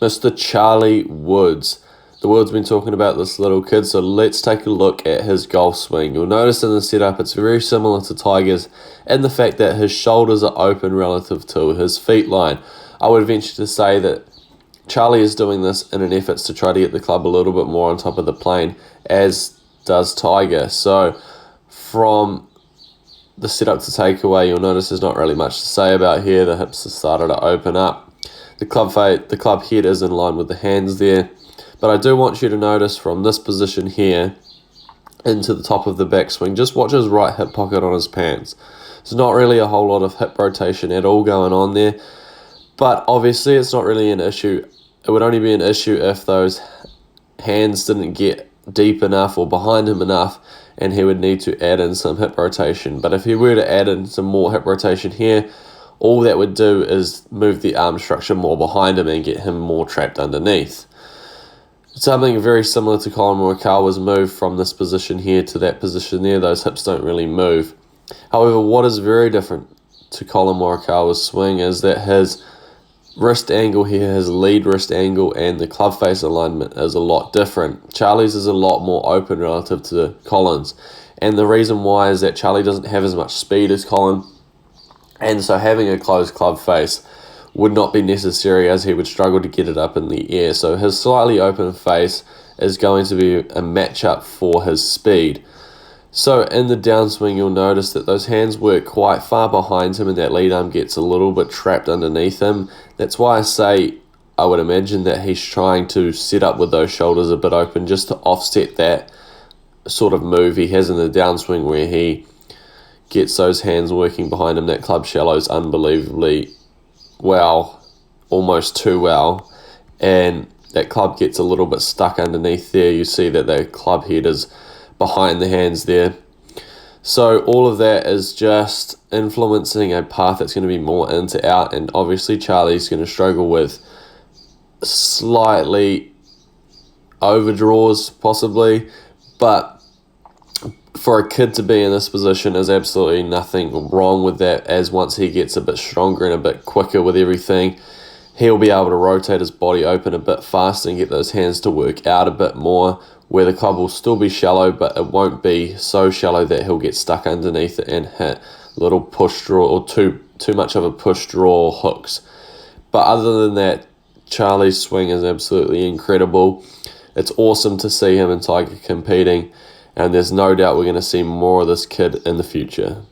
Mr. Charlie Woods. The world's been talking about this little kid, so let's take a look at his golf swing. You'll notice in the setup it's very similar to Tiger's in the fact that his shoulders are open relative to his feet line. I would venture to say that Charlie is doing this in an effort to try to get the club a little bit more on top of the plane, as does Tiger. So from the setup to takeaway, you'll notice there's not really much to say about here. The hips have started to open up. The club head is in line with the hands there. But I do want you to notice from this position here into the top of the backswing, just watch his right hip pocket on his pants. There's not really a whole lot of hip rotation at all going on there. But obviously it's not really an issue. It would only be an issue if those hands didn't get deep enough or behind him enough, and he would need to add in some hip rotation. But if he were to add in some more hip rotation here, all that would do is move the arm structure more behind him and get him more trapped underneath. Something very similar to Collin Morikawa's move from this position here to that position there. Those hips don't really move. However, what is very different to Collin Morikawa's swing is that his wrist angle here, his lead wrist angle, and the club face alignment is a lot different. Charlie's is a lot more open relative to Collin's. And the reason why is that Charlie doesn't have as much speed as Collin. And so having a closed club face would not be necessary, as he would struggle to get it up in the air. So his slightly open face is going to be a matchup for his speed. So in the downswing, you'll notice that those hands work quite far behind him and that lead arm gets a little bit trapped underneath him. That's why I say I would imagine that he's trying to set up with those shoulders a bit open just to offset that sort of move he has in the downswing where he gets those hands working behind him. That club shallows unbelievably well, almost too well, and that club gets a little bit stuck underneath there. You see that the club head is behind the hands there. So all of that is just influencing a path that's going to be more in to out, and obviously Charlie's going to struggle with slightly overdraws possibly, but for a kid to be in this position is absolutely nothing wrong with that, as once he gets a bit stronger and a bit quicker with everything, he'll be able to rotate his body open a bit faster and get those hands to work out a bit more, where the club will still be shallow, but it won't be so shallow that he'll get stuck underneath it and hit little push draw or too much of a push draw hooks. But other than that, Charlie's swing is absolutely incredible. It's awesome to see him and Tiger competing, and there's no doubt we're going to see more of this kid in the future.